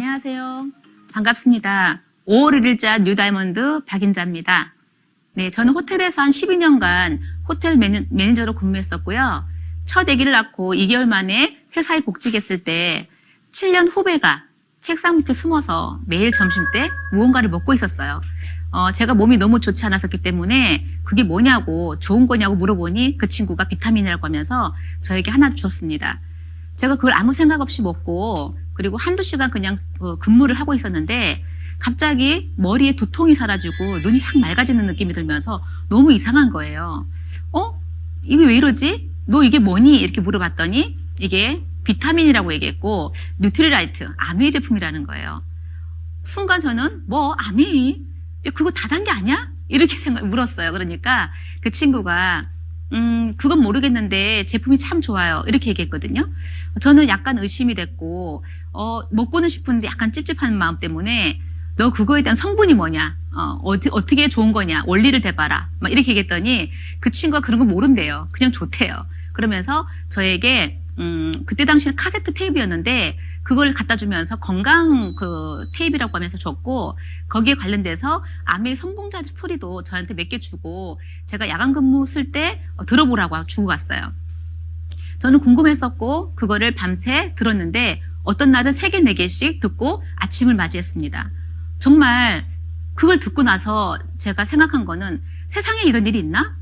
안녕하세요. 반갑습니다. 5월 1일자 뉴다이몬드 박인자입니다. 네, 저는 호텔에서 한 12년간 호텔 매니저로 근무했었고요. 첫 아기를 낳고 2개월 만에 회사에 복직했을 때 7년 후배가 책상 밑에 숨어서 매일 점심때 무언가를 먹고 있었어요. 제가 몸이 너무 좋지 않았었기 때문에 그게 뭐냐고, 좋은 거냐고 물어보니 그 친구가 비타민이라고 하면서 저에게 하나 줬습니다. 제가 그걸 아무 생각 없이 먹고 그리고 한두 시간 그냥 근무를 하고 있었는데 갑자기 머리에 두통이 사라지고 눈이 싹 맑아지는 느낌이 들면서 너무 이상한 거예요. 이게 왜 이러지? 너 이게 뭐니? 이렇게 물어봤더니 이게 비타민이라고 얘기했고 뉴트리라이트, 아메이 제품이라는 거예요. 순간 저는 아메이? 그거 다단계 아니야? 이렇게 물었어요. 그러니까 그 친구가 그건 모르겠는데 제품이 참 좋아요. 이렇게 얘기했거든요. 저는 약간 의심이 됐고, 먹고는 싶은데 약간 찝찝한 마음 때문에 너 그거에 대한 성분이 뭐냐? 어떻게 좋은 거냐? 원리를 대봐라. 막 이렇게 얘기했더니 그 친구가 그런 거 모른대요. 그냥 좋대요. 그러면서 저에게, 그때 당시는 카세트 테이프였는데 그걸 갖다 주면서 건강 테이프라고 하면서 줬고 거기에 관련돼서 아메이 성공자 스토리도 저한테 몇 개 주고 제가 야간 근무 쓸 때 들어보라고 주고 갔어요. 저는 궁금했었고 그거를 밤새 들었는데 어떤 날은 3개, 4개씩 듣고 아침을 맞이했습니다. 정말 그걸 듣고 나서 제가 생각한 거는 세상에 이런 일이 있나?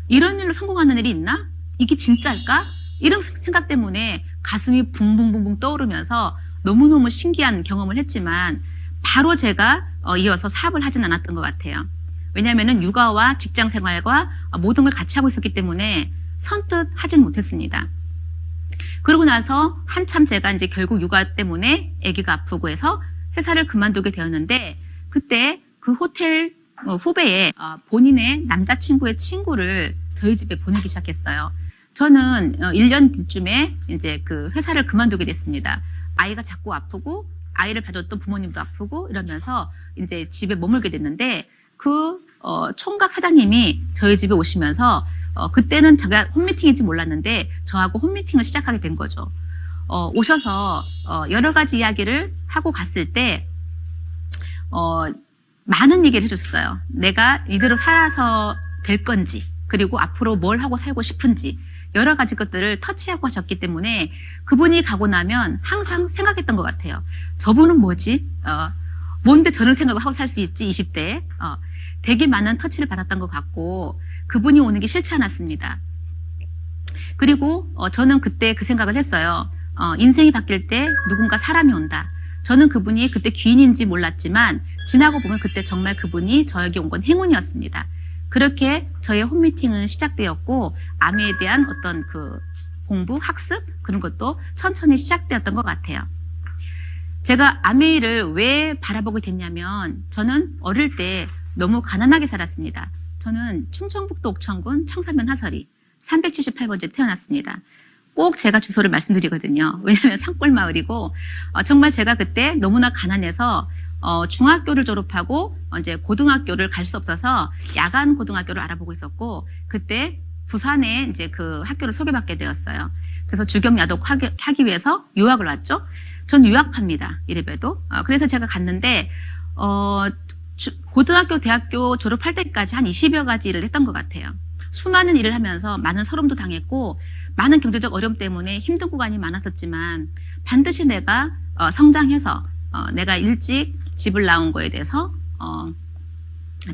이런 일로 성공하는 일이 있나? 이게 진짜일까? 이런 생각 때문에 가슴이 붕붕붕붕 떠오르면서 너무너무 신기한 경험을 했지만 바로 제가 이어서 사업을 하진 않았던 것 같아요. 왜냐하면 육아와 직장 생활과 모든 걸 같이 하고 있었기 때문에 선뜻 하진 못했습니다. 그러고 나서 한참 제가 이제 결국 육아 때문에 아기가 아프고 해서 회사를 그만두게 되었는데 그때 그 호텔 후배의 본인의 남자친구의 친구를 저희 집에 보내기 시작했어요. 저는 1년 뒤쯤에 이제 그 회사를 그만두게 됐습니다. 아이가 자꾸 아프고 아이를 봐줬던 부모님도 아프고 이러면서 이제 집에 머물게 됐는데 그 총각 사장님이 저희 집에 오시면서 그때는 제가 홈미팅인지 몰랐는데 저하고 홈미팅을 시작하게 된 거죠. 오셔서 여러 가지 이야기를 하고 갔을 때 많은 얘기를 해줬어요. 내가 이대로 살아서 될 건지 그리고 앞으로 뭘 하고 살고 싶은지 여러 가지 것들을 터치하고 하셨기 때문에 그분이 가고 나면 항상 생각했던 것 같아요. 저분은 뭐지? 뭔데 저런 생각을 하고 살 수 있지? 20대에. 되게 많은 터치를 받았던 것 같고 그분이 오는 게 싫지 않았습니다. 그리고 저는 그때 그 생각을 했어요. 인생이 바뀔 때 누군가 사람이 온다. 저는 그분이 그때 귀인인지 몰랐지만 지나고 보면 그때 정말 그분이 저에게 온 건 행운이었습니다. 그렇게 저의 홈미팅은 시작되었고 아메에 대한 어떤 그 공부, 학습 그런 것도 천천히 시작되었던 것 같아요. 제가 아메이를 왜 바라보게 됐냐면 저는 어릴 때 너무 가난하게 살았습니다. 저는 충청북도 옥천군 청사면 하설이 378번지에 태어났습니다. 꼭 제가 주소를 말씀드리거든요. 왜냐하면 산골마을이고 정말 제가 그때 너무나 가난해서 중학교를 졸업하고 이제 고등학교를 갈 수 없어서 야간 고등학교를 알아보고 있었고 그때 부산에 이제 그 학교를 소개받게 되었어요. 그래서 주경야독 하기 위해서 유학을 왔죠. 전 유학파입니다. 이래봬도. 그래서 제가 갔는데 고등학교, 대학교 졸업할 때까지 한 20여 가지 일을 했던 것 같아요. 수많은 일을 하면서 많은 서름도 당했고 많은 경제적 어려움 때문에 힘든 구간이 많았었지만 반드시 내가 성장해서 내가 일찍 집을 나온 거에 대해서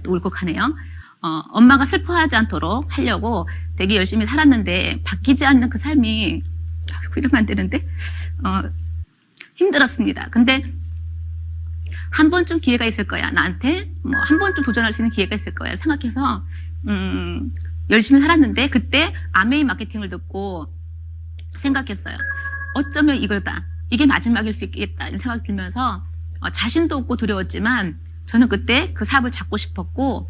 울컥하네요. 엄마가 슬퍼하지 않도록 하려고 되게 열심히 살았는데 바뀌지 않는 그 삶이 이러면 안 되는데 힘들었습니다. 근데 한 번쯤 기회가 있을 거야. 나한테 한 번쯤 도전할 수 있는 기회가 있을 거야 생각해서 열심히 살았는데 그때 아메이 마케팅을 듣고 생각했어요. 어쩌면 이거다. 이게 마지막일 수 있겠다. 이런 생각이 들면서 자신도 없고 두려웠지만 저는 그때 그 사업을 잡고 싶었고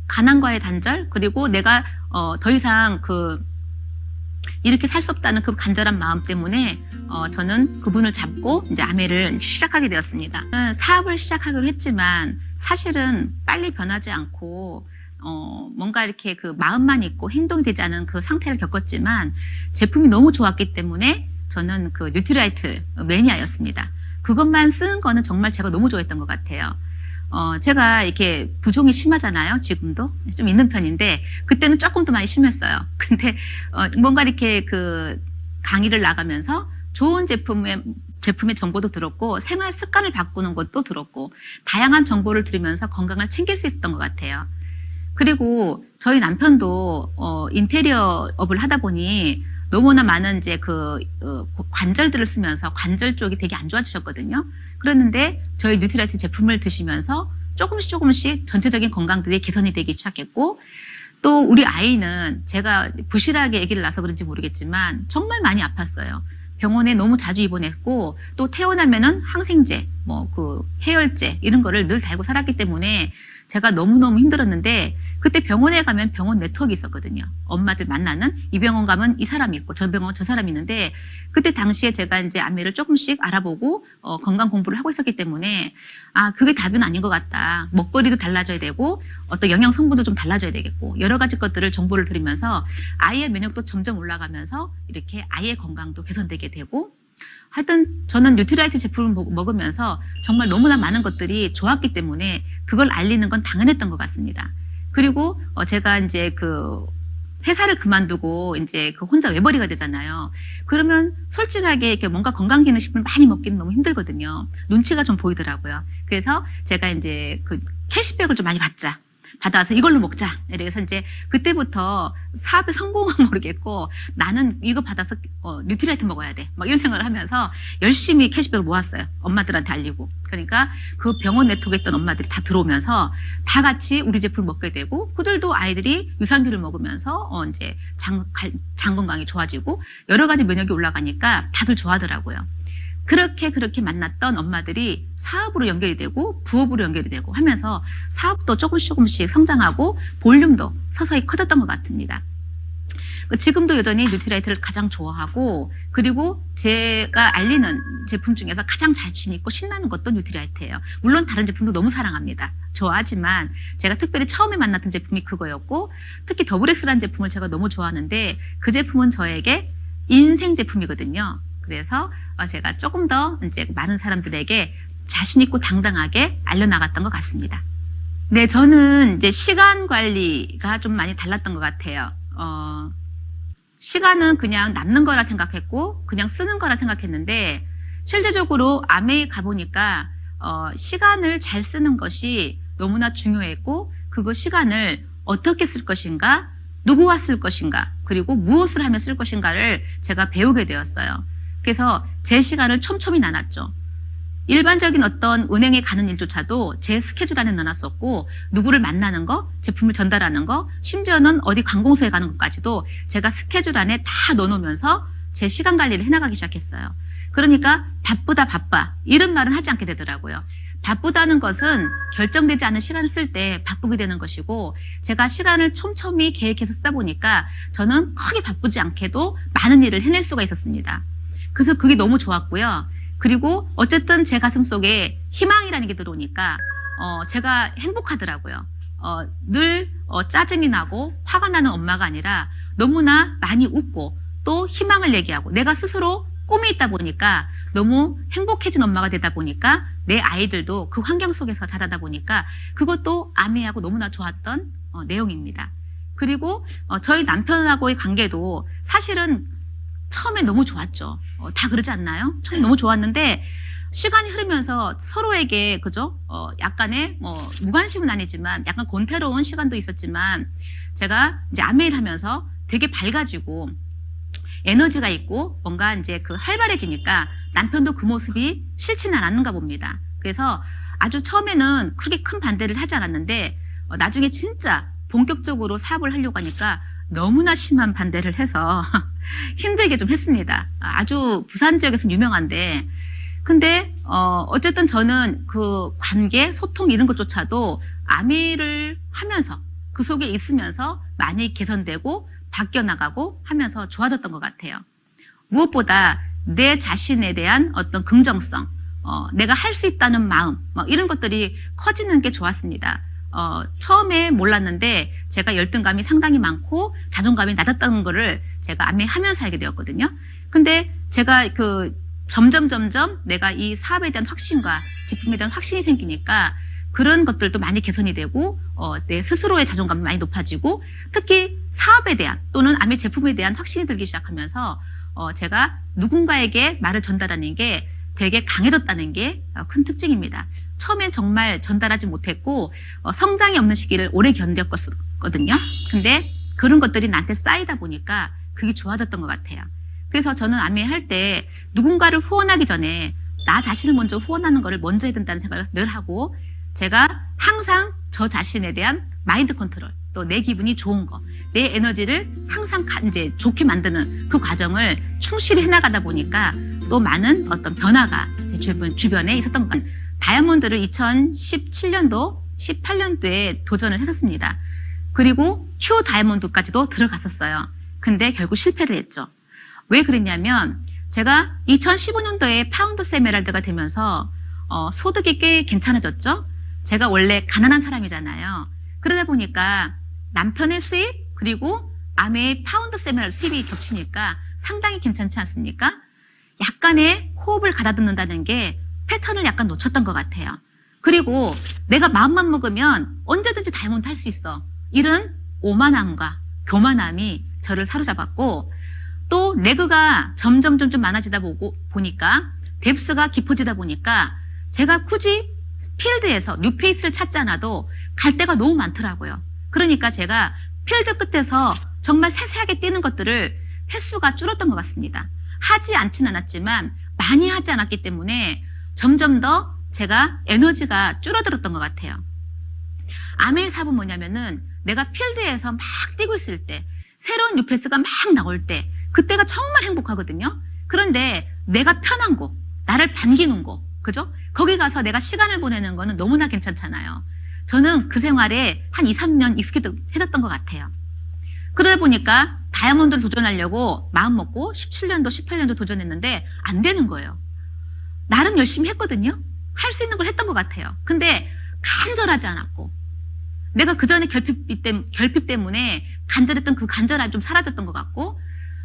가난과의 단절 그리고 내가 더 이상 이렇게 살 수 없다는 그 간절한 마음 때문에 저는 그분을 잡고 이제 아메를 시작하게 되었습니다. 사업을 시작하기로 했지만 사실은 빨리 변하지 않고 뭔가 이렇게 그 마음만 있고 행동이 되지 않은 그 상태를 겪었지만 제품이 너무 좋았기 때문에 저는 그 뉴트리라이트 매니아였습니다. 그것만 쓰는 거는 정말 제가 너무 좋아했던 것 같아요. 제가 이렇게 부종이 심하잖아요. 지금도 좀 있는 편인데 그때는 조금 더 많이 심했어요. 근데 뭔가 이렇게 그 강의를 나가면서 좋은 제품의 정보도 들었고 생활 습관을 바꾸는 것도 들었고 다양한 정보를 들으면서 건강을 챙길 수 있었던 것 같아요. 그리고 저희 남편도 인테리어 업을 하다 보니 너무나 많은 이제 관절들을 쓰면서 관절 쪽이 되게 안 좋아지셨거든요. 그랬는데 저희 뉴트라이트 제품을 드시면서 조금씩 전체적인 건강들이 개선이 되기 시작했고 또 우리 아이는 제가 부실하게 아기를 낳아서 그런지 모르겠지만 정말 많이 아팠어요. 병원에 너무 자주 입원했고 또 태어나면은 항생제, 해열제 이런 거를 늘 달고 살았기 때문에 제가 너무너무 힘들었는데 그때 병원에 가면 병원 네트워크 있었거든요. 엄마들 만나는 이 병원 가면 이 사람이 있고 저 병원 저 사람이 있는데 그때 당시에 제가 이제 안미를 조금씩 알아보고 건강 공부를 하고 있었기 때문에 그게 답은 아닌 것 같다. 먹거리도 달라져야 되고 어떤 영양 성분도 좀 달라져야 되겠고 여러 가지 것들을 정보를 들으면서 아이의 면역도 점점 올라가면서 이렇게 아이의 건강도 개선되게 되고 하여튼 저는 뉴트라이트 제품을 먹으면서 정말 너무나 많은 것들이 좋았기 때문에 그걸 알리는 건 당연했던 것 같습니다. 그리고 제가 이제 회사를 그만두고 이제 혼자 외벌이가 되잖아요. 그러면 솔직하게 이렇게 뭔가 건강기능식품을 많이 먹기는 너무 힘들거든요. 눈치가 좀 보이더라고요. 그래서 제가 이제 캐시백을 좀 많이 받아서 이걸로 먹자. 이래서 이제 그때부터 사업의 성공은 모르겠고 나는 이거 받아서 뉴트리아이트 먹어야 돼. 막 이런 생각을 하면서 열심히 캐시백을 모았어요. 엄마들한테 알리고. 그러니까 그 병원 네트워크에 있던 엄마들이 다 들어오면서 다 같이 우리 제품을 먹게 되고 그들도 아이들이 유산균을 먹으면서 이제 장 건강이 좋아지고 여러 가지 면역이 올라가니까 다들 좋아하더라고요. 그렇게 만났던 엄마들이 사업으로 연결이 되고 부업으로 연결이 되고 하면서 사업도 조금씩 성장하고 볼륨도 서서히 커졌던 것 같습니다. 지금도 여전히 뉴트라이트를 가장 좋아하고 그리고 제가 알리는 제품 중에서 가장 자신 있고 신나는 것도 뉴트라이트예요. 물론 다른 제품도 너무 사랑합니다. 좋아하지만 제가 특별히 처음에 만났던 제품이 그거였고 특히 더블엑스라는 제품을 제가 너무 좋아하는데 그 제품은 저에게 인생 제품이거든요. 그래서 제가 조금 더 이제 많은 사람들에게 자신 있고 당당하게 알려나갔던 것 같습니다. 네, 저는 이제 시간 관리가 좀 많이 달랐던 것 같아요. 시간은 그냥 남는 거라 생각했고 그냥 쓰는 거라 생각했는데 실제적으로 아메이 가보니까 시간을 잘 쓰는 것이 너무나 중요했고 그 시간을 어떻게 쓸 것인가, 누구와 쓸 것인가, 그리고 무엇을 하면 쓸 것인가를 제가 배우게 되었어요. 그래서 제 시간을 촘촘히 나눴죠. 일반적인 어떤 은행에 가는 일조차도 제 스케줄 안에 넣어놨었고 누구를 만나는 거, 제품을 전달하는 거, 심지어는 어디 관공서에 가는 것까지도 제가 스케줄 안에 다 넣어놓으면서 제 시간 관리를 해나가기 시작했어요. 그러니까 바빠 이런 말은 하지 않게 되더라고요. 바쁘다는 것은 결정되지 않은 시간을 쓸 때 바쁘게 되는 것이고 제가 시간을 촘촘히 계획해서 쓰다 보니까 저는 크게 바쁘지 않게도 많은 일을 해낼 수가 있었습니다. 그래서 그게 너무 좋았고요. 그리고 어쨌든 제 가슴 속에 희망이라는 게 들어오니까 제가 행복하더라고요. 늘 짜증이 나고 화가 나는 엄마가 아니라 너무나 많이 웃고 또 희망을 얘기하고 내가 스스로 꿈이 있다 보니까 너무 행복해진 엄마가 되다 보니까 내 아이들도 그 환경 속에서 자라다 보니까 그것도 아메하고 너무나 좋았던 내용입니다. 그리고 저희 남편하고의 관계도 사실은 처음에 너무 좋았죠. 다 그러지 않나요? 처음에 너무 좋았는데 시간이 흐르면서 서로에게 그죠? 약간의 무관심은 아니지만 약간 권태로운 시간도 있었지만 제가 이제 아메일 하면서 되게 밝아지고 에너지가 있고 뭔가 이제 활발해지니까 남편도 그 모습이 싫지는 않았는가 봅니다. 그래서 아주 처음에는 그렇게 큰 반대를 하지 않았는데 나중에 진짜 본격적으로 사업을 하려고 하니까 너무나 심한 반대를 해서 힘들게 좀 했습니다. 아주 부산 지역에서는 유명한데 근데 어쨌든 저는 그 관계, 소통 이런 것조차도 아미를 하면서 그 속에 있으면서 많이 개선되고 바뀌어나가고 하면서 좋아졌던 것 같아요. 무엇보다 내 자신에 대한 어떤 긍정성, 내가 할 수 있다는 마음, 이런 것들이 커지는 게 좋았습니다. 처음에 몰랐는데 제가 열등감이 상당히 많고 자존감이 낮았다는 거를 제가 아메하면서 알게 되었거든요. 근데 제가 점점 내가 이 사업에 대한 확신과 제품에 대한 확신이 생기니까 그런 것들도 많이 개선이 되고 내 스스로의 자존감이 많이 높아지고 특히 사업에 대한 또는 아메 제품에 대한 확신이 들기 시작하면서 제가 누군가에게 말을 전달하는 게 되게 강해졌다는 게 큰 특징입니다. 처음엔 정말 전달하지 못했고 성장이 없는 시기를 오래 견뎠거든요. 근데 그런 것들이 나한테 쌓이다 보니까 그게 좋아졌던 것 같아요. 그래서 저는 아메 할 때 누군가를 후원하기 전에 나 자신을 먼저 후원하는 거를 먼저 해야 된다는 생각을 늘 하고 제가 항상 저 자신에 대한 마인드 컨트롤 또 내 기분이 좋은 거, 내 에너지를 항상 이제 좋게 만드는 그 과정을 충실히 해나가다 보니까 또 많은 어떤 변화가 제 주변에 있었던 것 같아요. 다이아몬드를 2017년도, 18년도에 도전을 했었습니다. 그리고 큐 다이아몬드까지도 들어갔었어요. 근데 결국 실패를 했죠. 왜 그랬냐면 제가 2015년도에 파운더스 에메랄드가 되면서 소득이 꽤 괜찮아졌죠. 제가 원래 가난한 사람이잖아요. 그러다 보니까 남편의 수입 그리고 아메의 파운더스 에메랄드 수입이 겹치니까 상당히 괜찮지 않습니까? 약간의 호흡을 가다듬는다는 게 패턴을 약간 놓쳤던 것 같아요. 그리고 내가 마음만 먹으면 언제든지 다이아몬드 할 수 있어. 이런 오만함과 교만함이 저를 사로잡았고 또 레그가 점점 많아지다 보니까 뎁스가 깊어지다 보니까 제가 굳이 필드에서 뉴페이스를 찾지 않아도 갈 데가 너무 많더라고요. 그러니까 제가 필드 끝에서 정말 세세하게 뛰는 것들을 횟수가 줄었던 것 같습니다. 하지 않진 않았지만 많이 하지 않았기 때문에 점점 더 제가 에너지가 줄어들었던 것 같아요. 아메의 사업은 뭐냐면은 내가 필드에서 막 뛰고 있을 때 새로운 뉴페이스가 막 나올 때 그때가 정말 행복하거든요. 그런데 내가 편한 곳, 나를 반기는 곳, 그죠? 거기 가서 내가 시간을 보내는 거는 너무나 괜찮잖아요. 저는 그 생활에 한 2, 3년 익숙해졌던 것 같아요. 그러다 보니까 다이아몬드를 도전하려고 마음 먹고 17년도, 18년도 도전했는데 안 되는 거예요. 나름 열심히 했거든요. 할 수 있는 걸 했던 것 같아요. 근데 간절하지 않았고 내가 그 전에 결핍 때문에 간절했던 그 간절함이 좀 사라졌던 것 같고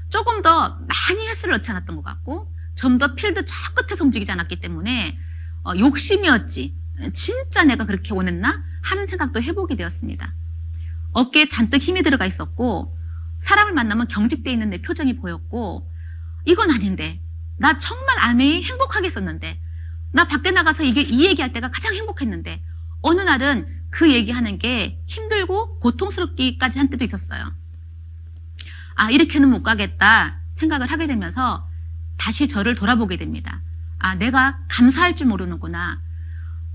조금 더 많이 횟수를 넣지 않았던 것 같고 좀 더 필드 저 끝에서 움직이지 않았기 때문에 욕심이었지 진짜 내가 그렇게 원했나 하는 생각도 해보게 되었습니다. 어깨에 잔뜩 힘이 들어가 있었고 사람을 만나면 경직돼 있는 내 표정이 보였고 이건 아닌데 나 정말 아메이 행복하게 했었는데 나 밖에 나가서 이 얘기할 때가 가장 행복했는데 어느 날은 그 얘기하는 게 힘들고 고통스럽기까지 한 때도 있었어요. 아, 이렇게는 못 가겠다 생각을 하게 되면서 다시 저를 돌아보게 됩니다. 아, 내가 감사할 줄 모르는구나.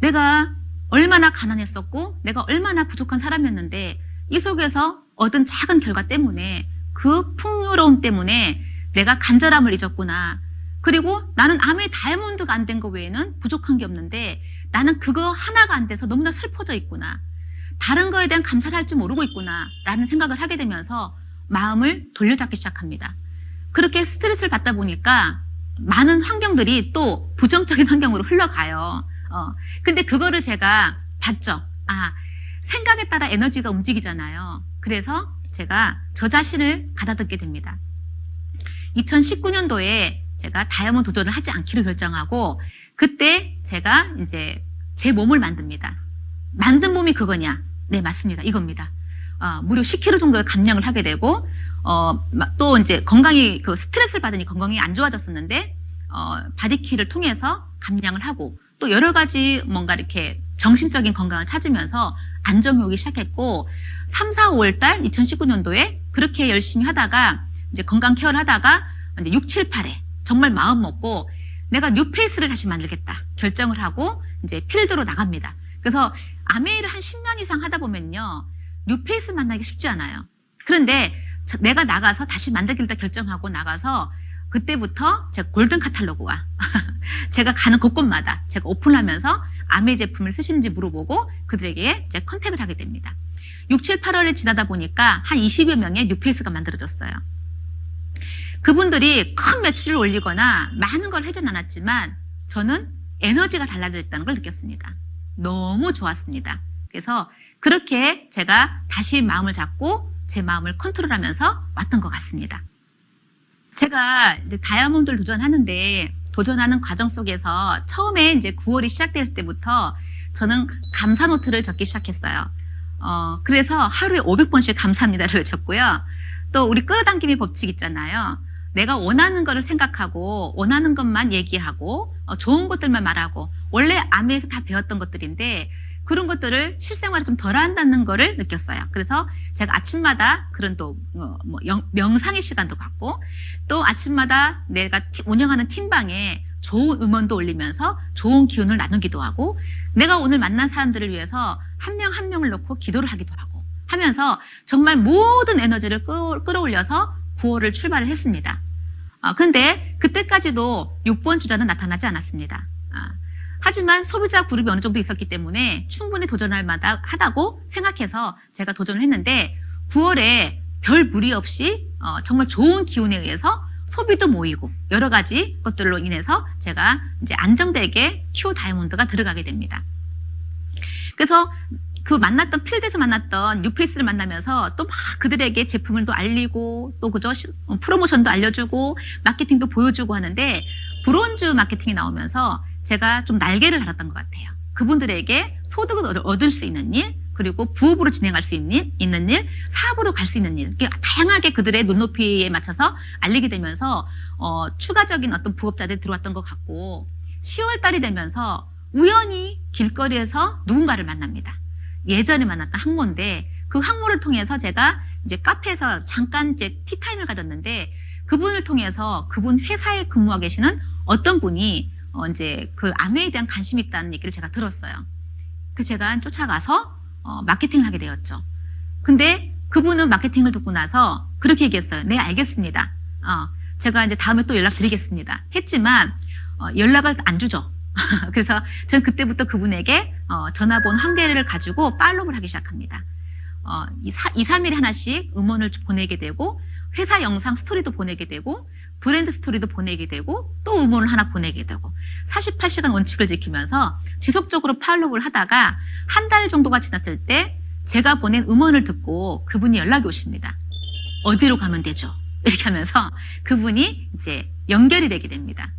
내가 얼마나 가난했었고 내가 얼마나 부족한 사람이었는데 이 속에서 얻은 작은 결과 때문에 그 풍요로움 때문에 내가 간절함을 잊었구나. 그리고 나는 아무리 다이아몬드가 안 된 거 외에는 부족한 게 없는데 나는 그거 하나가 안 돼서 너무나 슬퍼져 있구나. 다른 거에 대한 감사를 할 줄 모르고 있구나 라는 생각을 하게 되면서 마음을 돌려잡기 시작합니다. 그렇게 스트레스를 받다 보니까 많은 환경들이 또 부정적인 환경으로 흘러가요. 근데 그거를 제가 봤죠. 아, 생각에 따라 에너지가 움직이잖아요. 그래서 제가 저 자신을 가다듬게 됩니다. 2019년도에 제가 다이아몬드 도전을 하지 않기로 결정하고 그때 제가 이제 제 몸을 만듭니다. 만든 몸이 그거냐? 네, 맞습니다. 이겁니다. 무려 10kg 정도의 감량을 하게 되고 또 이제 건강이 그 스트레스를 받으니 건강이 안 좋아졌었는데 바디키를 통해서 감량을 하고 또 여러 가지 뭔가 이렇게 정신적인 건강을 찾으면서 안정이 오기 시작했고 3, 4, 5월 달 2019년도에 그렇게 열심히 하다가 이제 건강 케어를 하다가 이제 6, 7, 8에 정말 마음 먹고 내가 뉴페이스를 다시 만들겠다 결정을 하고 이제 필드로 나갑니다. 그래서 아메이를 한 10년 이상 하다 보면요. 뉴페이스 만나기 쉽지 않아요. 그런데 내가 나가서 다시 만들기를 결정하고 나가서 그때부터 제가 골든 카탈로그와 제가 가는 곳곳마다 제가 오픈하면서 아메이 제품을 쓰시는지 물어보고 그들에게 이제 컨택을 하게 됩니다. 6, 7, 8월을 지나다 보니까 한 20여 명의 뉴페이스가 만들어졌어요. 그분들이 큰 매출을 올리거나 많은 걸 하진 않았지만 저는 에너지가 달라졌다는 걸 느꼈습니다. 너무 좋았습니다. 그래서 그렇게 제가 다시 마음을 잡고 제 마음을 컨트롤하면서 왔던 것 같습니다. 제가 이제 다이아몬드를 도전하는데 도전하는 과정 속에서 처음에 이제 9월이 시작될 때부터 저는 감사 노트를 적기 시작했어요. 그래서 하루에 500번씩 감사합니다를 적고요. 또 우리 끌어당김의 법칙 있잖아요. 내가 원하는 거를 생각하고 원하는 것만 얘기하고 좋은 것들만 말하고 원래 아메에서 다 배웠던 것들인데 그런 것들을 실생활에 좀 덜 한다는 거를 느꼈어요. 그래서 제가 아침마다 그런 또 명상의 시간도 갖고 또 아침마다 내가 운영하는 팀방에 좋은 음원도 올리면서 좋은 기운을 나누기도 하고 내가 오늘 만난 사람들을 위해서 한 명 한 명을 놓고 기도를 하기도 하고 하면서 정말 모든 에너지를 끌어올려서 9월을 출발을 했습니다. 근데 그때까지도 6번 주자는 나타나지 않았습니다. 하지만 소비자 그룹이 어느 정도 있었기 때문에 충분히 도전할 만하다고 생각해서 제가 도전을 했는데 9월에 별 무리 없이 정말 좋은 기운에 의해서 소비도 모이고 여러 가지 것들로 인해서 제가 이제 안정되게 큐 다이아몬드가 들어가게 됩니다. 그래서 그 만났던 필드에서 만났던 뉴페이스를 만나면서 또 막 그들에게 제품을 또 알리고 또 그저 프로모션도 알려주고 마케팅도 보여주고 하는데 브론즈 마케팅이 나오면서 제가 좀 날개를 달았던 것 같아요. 그분들에게 소득을 얻을 수 있는 일, 그리고 부업으로 진행할 수 있는 일, 사업으로 갈 수 있는 일, 다양하게 그들의 눈높이에 맞춰서 알리게 되면서 추가적인 어떤 부업자들이 들어왔던 것 같고 10월 달이 되면서 우연히 길거리에서 누군가를 만납니다. 예전에 만났던 학모인데 그 학모를 통해서 제가 이제 카페에서 잠깐 이제 티타임을 가졌는데 그분을 통해서 그분 회사에 근무하고 계시는 어떤 분이 이제 그 아메에 대한 관심이 있다는 얘기를 제가 들었어요. 그래서 제가 쫓아가서 마케팅을 하게 되었죠. 근데 그분은 마케팅을 듣고 나서 그렇게 얘기했어요. 네, 알겠습니다. 제가 이제 다음에 또 연락드리겠습니다. 했지만 연락을 안 주죠. 그래서 저는 그때부터 그분에게 전화번호 한 개를 가지고 팔로우를 하기 시작합니다. 2, 3일에 하나씩 음원을 보내게 되고 회사 영상 스토리도 보내게 되고 브랜드 스토리도 보내게 되고 또 음원을 하나 보내게 되고 48시간 원칙을 지키면서 지속적으로 팔로우를 하다가 한 달 정도가 지났을 때 제가 보낸 음원을 듣고 그분이 연락이 오십니다. 어디로 가면 되죠? 이렇게 하면서 그분이 이제 연결이 되게 됩니다.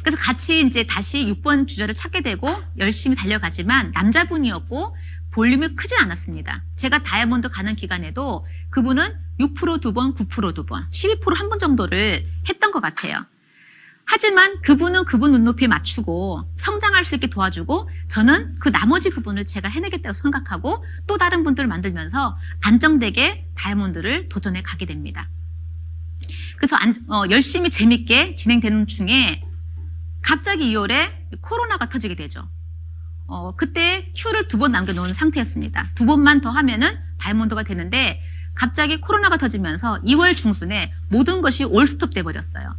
그래서 같이 이제 다시 6번 주자를 찾게 되고 열심히 달려가지만 남자분이었고 볼륨이 크진 않았습니다. 제가 다이아몬드 가는 기간에도 그분은 6% 2번, 9% 2번, 12% 한 번 정도를 했던 것 같아요. 하지만 그분은 그분 눈높이에 맞추고 성장할 수 있게 도와주고 저는 그 나머지 부분을 제가 해내겠다고 생각하고 또 다른 분들을 만들면서 안정되게 다이아몬드를 도전해 가게 됩니다. 그래서 열심히 재밌게 진행되는 중에 갑자기 2월에 코로나가 터지게 되죠. 그때 큐를 2번 남겨놓은 상태였습니다. 2번만 더 하면은 다이아몬드가 되는데 갑자기 코로나가 터지면서 2월 중순에 모든 것이 올스톱 돼버렸어요.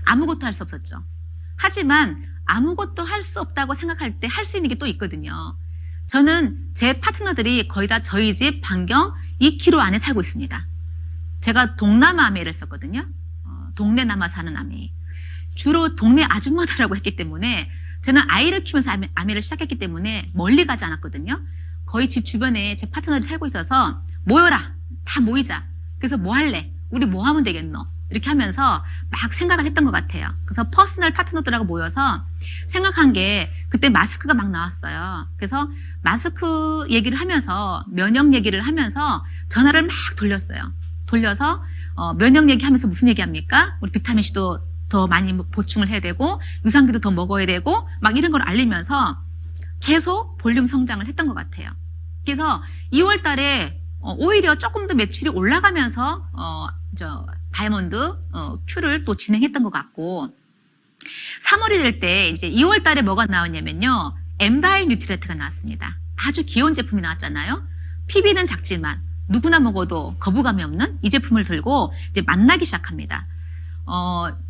아무것도 할 수 없었죠. 하지만 아무것도 할 수 없다고 생각할 때 할 수 있는 게 또 있거든요. 저는 제 파트너들이 거의 다 저희 집 반경 2km 안에 살고 있습니다. 제가 동남아 아메를 썼거든요. 동네 남아 사는 아메. 주로 동네 아줌마들하고 했기 때문에 저는 아이를 키우면서 아메를 시작했기 때문에 멀리 가지 않았거든요. 거의 집 주변에 제 파트너들이 살고 있어서 모여라. 다 모이자. 그래서 뭐 할래? 우리 뭐 하면 되겠노? 이렇게 하면서 막 생각을 했던 것 같아요. 그래서 퍼스널 파트너들하고 모여서 생각한 게 그때 마스크가 막 나왔어요. 그래서 마스크 얘기를 하면서 면역 얘기를 하면서 전화를 막 돌렸어요. 돌려서 면역 얘기하면서 무슨 얘기합니까? 우리 비타민C도 더 많이 보충을 해야 되고 유산균도 더 먹어야 되고 막 이런 걸 알리면서 계속 볼륨 성장을 했던 것 같아요. 그래서 2월 달에 오히려 조금 더 매출이 올라가면서 다이아몬드 큐를 또 진행했던 것 같고 3월이 될 때 이제 2월 달에 뭐가 나왔냐면요. 엠바이 뉴트리트가 나왔습니다. 아주 귀여운 제품이 나왔잖아요. PB는 작지만 누구나 먹어도 거부감이 없는 이 제품을 들고 이제 만나기 시작합니다.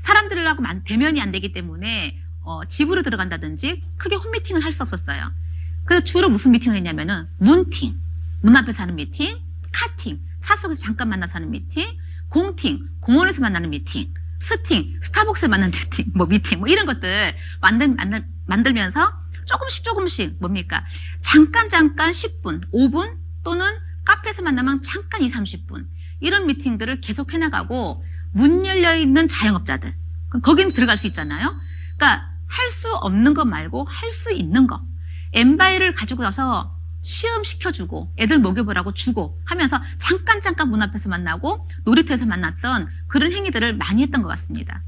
사람들하고 대면이 안 되기 때문에 집으로 들어간다든지 크게 홈미팅을 할 수 없었어요. 그래서 주로 무슨 미팅을 했냐면은 문팅, 문 앞에서 하는 미팅, 카팅, 차 속에서 잠깐 만나서 하는 미팅, 공팅, 공원에서 만나는 미팅, 스팅, 스타벅스에 만나는 미팅, 이런 것들 만들면서 조금씩 뭡니까? 잠깐 10분, 5분 또는 카페에서 만나면 잠깐 2, 30분 이런 미팅들을 계속 해나가고 문 열려있는 자영업자들 그럼 거긴 들어갈 수 있잖아요. 그러니까 할 수 없는 거 말고 할 수 있는 거. 엠바이를 가지고 와서 시험 시켜주고 애들 먹여보라고 주고 하면서 잠깐 문 앞에서 만나고 놀이터에서 만났던 그런 행위들을 많이 했던 것 같습니다.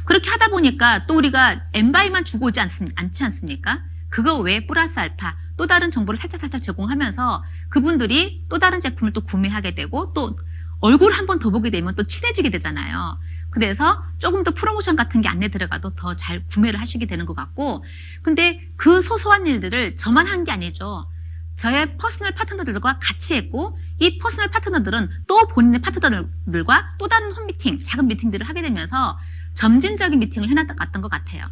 그렇게 하다 보니까 또 우리가 엠바이만 주고 오지 않지 않습니까? 그거 외에 플러스 알파 또 다른 정보를 살짝 제공하면서 그분들이 또 다른 제품을 또 구매하게 되고 또 얼굴을 한 번 더 보게 되면 또 친해지게 되잖아요. 그래서 조금 더 프로모션 같은 게 안내 들어가도 더 잘 구매를 하시게 되는 것 같고, 근데 그 소소한 일들을 저만 한 게 아니죠. 저의 퍼스널 파트너들과 같이 했고, 이 퍼스널 파트너들은 또 본인의 파트너들과 또 다른 홈미팅, 작은 미팅들을 하게 되면서 점진적인 미팅을 해나갔던 것 같아요.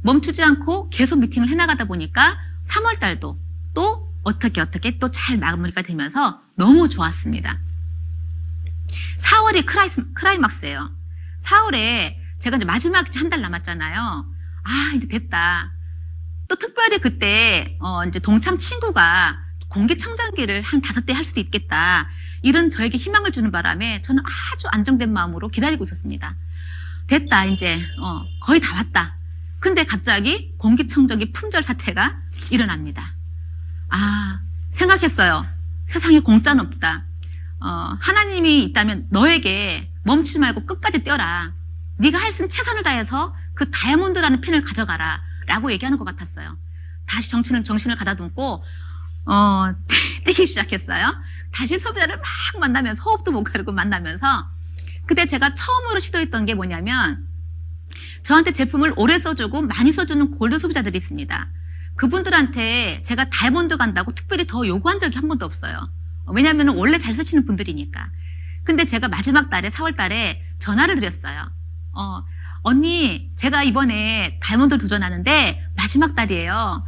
멈추지 않고 계속 미팅을 해나가다 보니까 3월 달도 또 어떻게 또 잘 마무리가 되면서 너무 좋았습니다. 4월이 크라이막스예요. 4월에 제가 이제 마지막 한 달 남았잖아요. 아, 이제 됐다. 또 특별히 그때 이제 동창 친구가 공기청정기를 한 5대 할 수도 있겠다. 이런 저에게 희망을 주는 바람에 저는 아주 안정된 마음으로 기다리고 있었습니다. 됐다, 이제 거의 다 왔다. 근데 갑자기 공기청정기 품절 사태가 일어납니다. 아, 생각했어요. 세상에 공짜는 없다. 하나님이 있다면 너에게 멈추지 말고 끝까지 뛰어라. 네가 할 수 있는 최선을 다해서 그 다이아몬드라는 펜을 가져가라 라고 얘기하는 것 같았어요. 다시 정신을 가다듬고 뛰기 시작했어요. 다시 소비자를 막 만나면서 호흡도 못 가르고 만나면서 그때 제가 처음으로 시도했던 게 뭐냐면 저한테 제품을 오래 써주고 많이 써주는 골드 소비자들이 있습니다. 그분들한테 제가 다이아몬드 간다고 특별히 더 요구한 적이 한 번도 없어요. 왜냐하면 원래 잘 쓰시는 분들이니까. 근데 제가 마지막 달에 4월 달에 전화를 드렸어요. 언니, 제가 이번에 다이아몬드를 도전하는데 마지막 달이에요.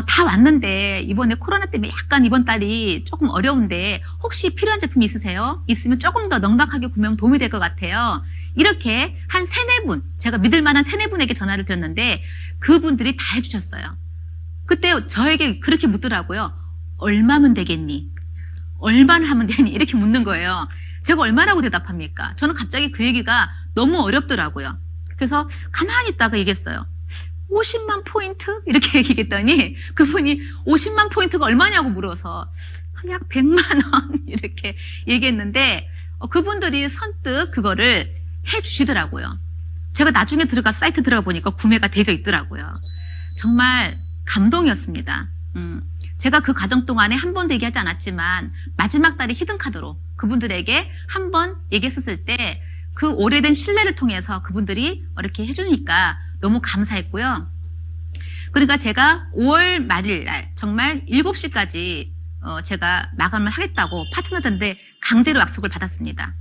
다 왔는데 이번에 코로나 때문에 약간 이번 달이 조금 어려운데 혹시 필요한 제품 있으세요? 있으면 조금 더 넉넉하게 구매하면 도움이 될 것 같아요. 이렇게 한 3-4분, 제가 믿을 만한 3-4분에게 전화를 드렸는데 그분들이 다 해주셨어요. 그때 저에게 그렇게 묻더라고요. 얼마면 되겠니? 얼마를 하면 되니? 이렇게 묻는 거예요. 제가 얼마라고 대답합니까? 저는 갑자기 그 얘기가 너무 어렵더라고요. 그래서 가만히 있다가 얘기했어요. 50만 포인트? 이렇게 얘기했더니 그분이 50만 포인트가 얼마냐고 물어서 약 100만 원 이렇게 얘기했는데 그분들이 선뜻 그거를 해주시더라고요. 제가 나중에 사이트 들어가 보니까 구매가 되어 있더라고요. 정말 감동이었습니다. 제가 그 과정 동안에 한 번도 얘기하지 않았지만 마지막 달에 히든카드로 그분들에게 한 번 얘기했었을 때 그 오래된 신뢰를 통해서 그분들이 이렇게 해주니까 너무 감사했고요. 그러니까 제가 5월 말일 날 정말 7시까지 제가 마감을 하겠다고 파트너들한테 강제로 약속을 받았습니다.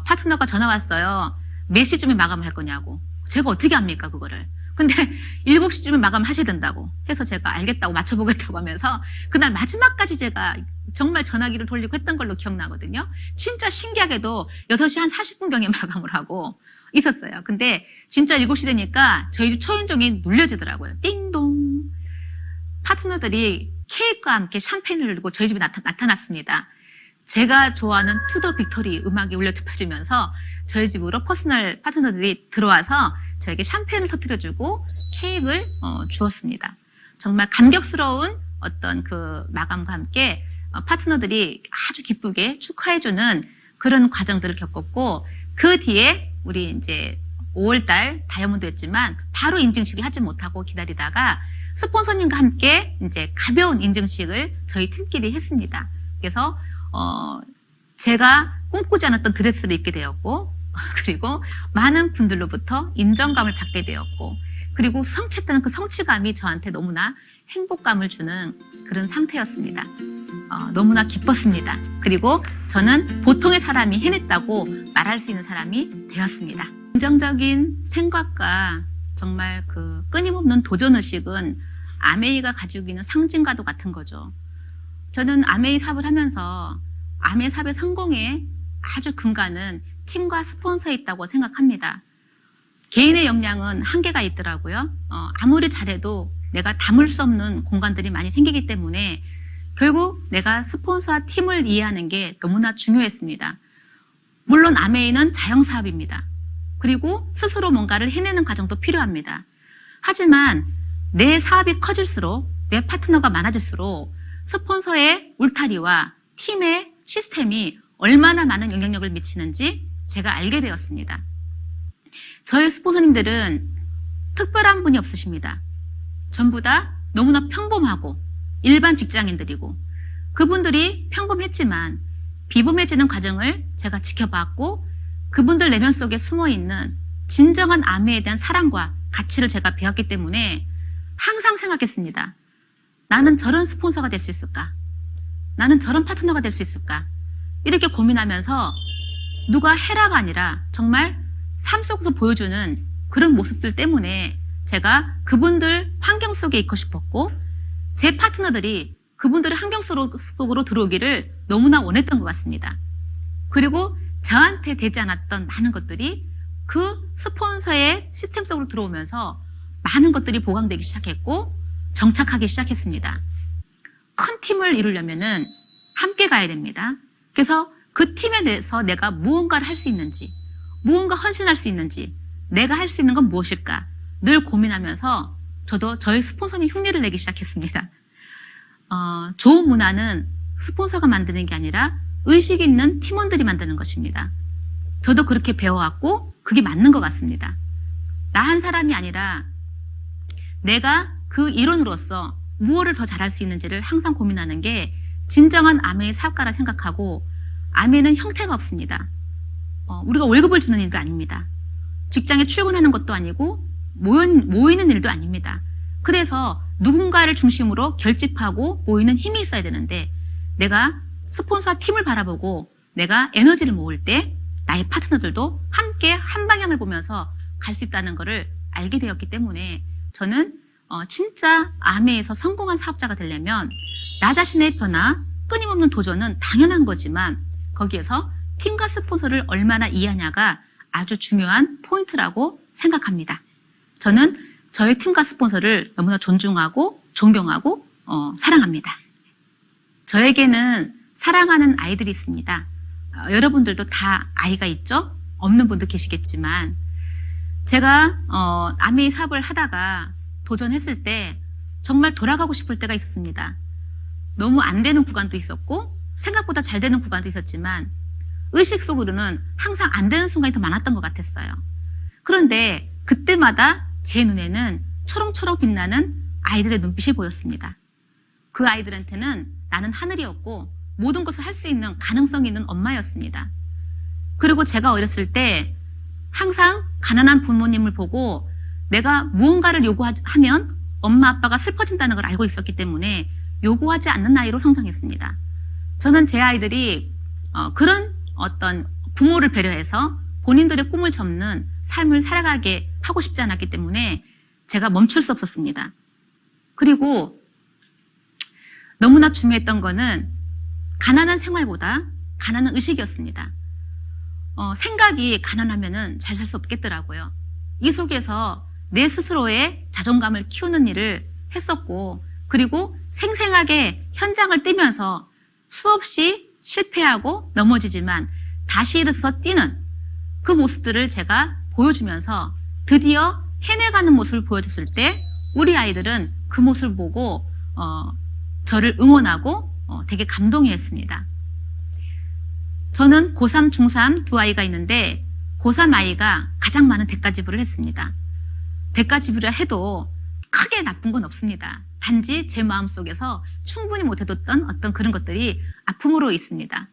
파트너가 전화 왔어요. 몇 시쯤에 마감을 할 거냐고. 제가 어떻게 합니까 그거를. 근데 7시쯤에 마감하셔야 된다고 해서 제가 알겠다고 맞춰보겠다고 하면서 그날 마지막까지 제가 정말 전화기를 돌리고 했던 걸로 기억나거든요. 진짜 신기하게도 6시 한 40분경에 마감을 하고 있었어요. 근데 진짜 7시 되니까 저희 집 초인종이 눌려지더라고요. 띵동. 파트너들이 케이크와 함께 샴페인을 들고 저희 집에 나타났습니다. 제가 좋아하는 투더 빅토리 음악이 울려 퍼지면서 저희 집으로 퍼스널 파트너들이 들어와서 저에게 샴페인을 터뜨려주고 케이크를 주었습니다. 정말 감격스러운 어떤 그 마감과 함께 파트너들이 아주 기쁘게 축하해주는 그런 과정들을 겪었고 그 뒤에 우리 이제 5월달 다이아몬드였지만 바로 인증식을 하지 못하고 기다리다가 스폰서님과 함께 이제 가벼운 인증식을 저희 팀끼리 했습니다. 그래서 제가 꿈꾸지 않았던 드레스를 입게 되었고 그리고 많은 분들로부터 인정감을 받게 되었고 그리고 성취했다는 그 성취감이 저한테 너무나 행복감을 주는 그런 상태였습니다. 너무나 기뻤습니다. 그리고 저는 보통의 사람이 해냈다고 말할 수 있는 사람이 되었습니다. 긍정적인 생각과 정말 그 끊임없는 도전의식은 아메이가 가지고 있는 상징과도 같은 거죠. 저는 아메이 사업을 하면서 아메이 사업의 성공에 아주 근간은 팀과 스폰서에 있다고 생각합니다. 개인의 역량은 한계가 있더라고요. 아무리 잘해도 내가 담을 수 없는 공간들이 많이 생기기 때문에 결국 내가 스폰서와 팀을 이해하는 게 너무나 중요했습니다. 물론 아메이는 자영사업입니다. 그리고 스스로 뭔가를 해내는 과정도 필요합니다. 하지만 내 사업이 커질수록, 내 파트너가 많아질수록 스폰서의 울타리와 팀의 시스템이 얼마나 많은 영향력을 미치는지 제가 알게 되었습니다. 저희 스폰서님들은 특별한 분이 없으십니다. 전부 다 너무나 평범하고 일반 직장인들이고, 그분들이 평범했지만 비범해지는 과정을 제가 지켜봤고, 그분들 내면 속에 숨어있는 진정한 아메에 대한 사랑과 가치를 제가 배웠기 때문에 항상 생각했습니다. 나는 저런 스폰서가 될 수 있을까? 나는 저런 파트너가 될 수 있을까? 이렇게 고민하면서 누가 해라가 아니라 정말 삶 속에서 보여주는 그런 모습들 때문에 제가 그분들 환경 속에 있고 싶었고, 제 파트너들이 그분들의 환경 속으로 들어오기를 너무나 원했던 것 같습니다. 그리고 저한테 되지 않았던 많은 것들이 그 스폰서의 시스템 속으로 들어오면서 많은 것들이 보강되기 시작했고 정착하기 시작했습니다. 큰 팀을 이루려면은 함께 가야 됩니다. 그래서 그 팀에 대해서 내가 무언가를 할 수 있는지, 무언가 헌신할 수 있는지, 내가 할 수 있는 건 무엇일까 늘 고민하면서 저도 저희 스폰서님 흉내를 내기 시작했습니다. 좋은 문화는 스폰서가 만드는 게 아니라 의식 있는 팀원들이 만드는 것입니다. 저도 그렇게 배워왔고 그게 맞는 것 같습니다. 나 한 사람이 아니라 내가 그 일원으로서 무엇을 더 잘할 수 있는지를 항상 고민하는 게 진정한 아메의 사업가라 생각하고, 아메는 형태가 없습니다. 우리가 월급을 주는 일도 아닙니다. 직장에 출근하는 것도 아니고 모이는 일도 아닙니다. 그래서 누군가를 중심으로 결집하고 모이는 힘이 있어야 되는데, 내가 스폰서와 팀을 바라보고 내가 에너지를 모을 때 나의 파트너들도 함께 한 방향을 보면서 갈 수 있다는 것을 알게 되었기 때문에 저는 진짜 아메에서 성공한 사업자가 되려면 나 자신의 변화, 끊임없는 도전은 당연한 거지만 거기에서 팀과 스폰서를 얼마나 이해하냐가 아주 중요한 포인트라고 생각합니다. 저는 저의 팀과 스폰서를 너무나 존중하고 존경하고 사랑합니다. 저에게는 사랑하는 아이들이 있습니다. 여러분들도 다 아이가 있죠? 없는 분도 계시겠지만, 제가 아메이 사업을 하다가 도전했을 때 정말 돌아가고 싶을 때가 있었습니다. 너무 안 되는 구간도 있었고 생각보다 잘 되는 구간도 있었지만 의식 속으로는 항상 안 되는 순간이 더 많았던 것 같았어요. 그런데 그때마다 제 눈에는 초롱초롱 빛나는 아이들의 눈빛이 보였습니다. 그 아이들한테는 나는 하늘이었고 모든 것을 할 수 있는 가능성이 있는 엄마였습니다. 그리고 제가 어렸을 때 항상 가난한 부모님을 보고 내가 무언가를 요구하면 엄마 아빠가 슬퍼진다는 걸 알고 있었기 때문에 요구하지 않는 아이로 성장했습니다. 저는 제 아이들이 그런 어떤 부모를 배려해서 본인들의 꿈을 접는 삶을 살아가게 하고 싶지 않았기 때문에 제가 멈출 수 없었습니다. 그리고 너무나 중요했던 거는 가난한 생활보다 가난한 의식이었습니다. 생각이 가난하면은 잘 살 수 없겠더라고요. 이 속에서 내 스스로의 자존감을 키우는 일을 했었고, 그리고 생생하게 현장을 뛰면서 수없이 실패하고 넘어지지만 다시 일어서서 뛰는 그 모습들을 제가 보여주면서 드디어 해내가는 모습을 보여줬을 때 우리 아이들은 그 모습을 보고 저를 응원하고 되게 감동해했습니다. 저는 고3, 중3 두 아이가 있는데 고3 아이가 가장 많은 대가 지불을 했습니다. 대가 지불을 해도 크게 나쁜 건 없습니다. 단지 제 마음속에서 충분히 못해뒀던 어떤 그런 것들이 아픔으로 있습니다.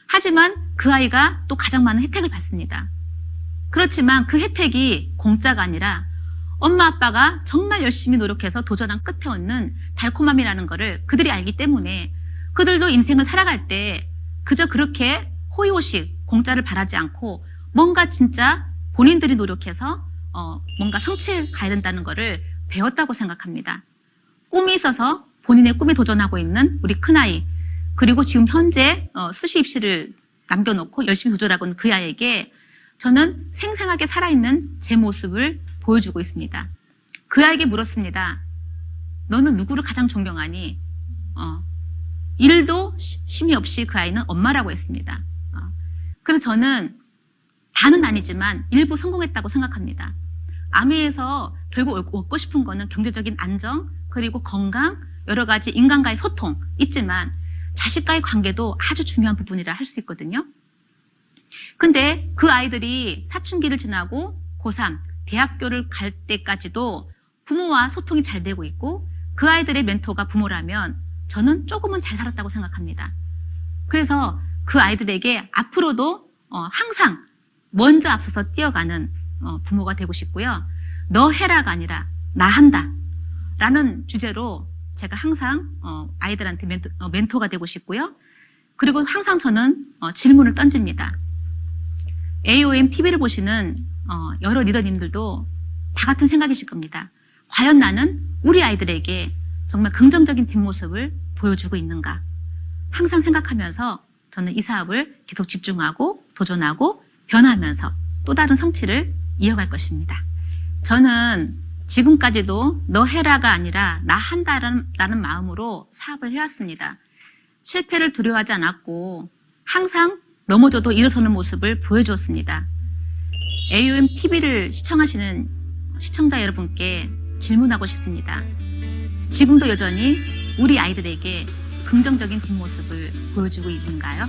하지만 그 아이가 또 가장 많은 혜택을 받습니다. 그렇지만 그 혜택이 공짜가 아니라 엄마 아빠가 정말 열심히 노력해서 도전한 끝에 얻는 달콤함이라는 것을 그들이 알기 때문에 그들도 인생을 살아갈 때 그저 그렇게 호의호식 공짜를 바라지 않고 뭔가 진짜 본인들이 노력해서 뭔가 성취해 가야 된다는 것을 배웠다고 생각합니다. 꿈이 있어서 본인의 꿈에 도전하고 있는 우리 큰아이, 그리고 지금 현재 수시 입시를 남겨놓고 열심히 도전하고 있는 그 아이에게 저는 생생하게 살아있는 제 모습을 보여주고 있습니다. 그 아이에게 물었습니다. 너는 누구를 가장 존경하니? 일도 심의 없이 그 아이는 엄마라고 했습니다. 그래서 저는 다는 아니지만 일부 성공했다고 생각합니다. 아미에서 결국 얻고 싶은 거는 경제적인 안정, 그리고 건강, 여러 가지 인간과의 소통 있지만 자식과의 관계도 아주 중요한 부분이라 할 수 있거든요. 근데 그 아이들이 사춘기를 지나고 고3, 대학교를 갈 때까지도 부모와 소통이 잘 되고 있고 그 아이들의 멘토가 부모라면 저는 조금은 잘 살았다고 생각합니다. 그래서 그 아이들에게 앞으로도 항상 먼저 앞서서 뛰어가는 부모가 되고 싶고요. 너 해라가 아니라 나 한다 라는 주제로 제가 항상 아이들한테 멘토가 되고 싶고요. 그리고 항상 저는 질문을 던집니다. AOM TV를 보시는 여러 리더님들도 다 같은 생각이실 겁니다. 과연 나는 우리 아이들에게 정말 긍정적인 뒷모습을 보여주고 있는가? 항상 생각하면서 저는 이 사업을 계속 집중하고 도전하고 변화하면서 또 다른 성취를 이어갈 것입니다. 저는 지금까지도 너 해라가 아니라 나 한다라는 마음으로 사업을 해왔습니다. 실패를 두려워하지 않았고 항상 넘어져도 일어서는 모습을 보여주었습니다. AOM TV를 시청하시는 시청자 여러분께 질문하고 싶습니다. 지금도 여전히 우리 아이들에게 긍정적인 뒷모습을 보여주고 있는가요?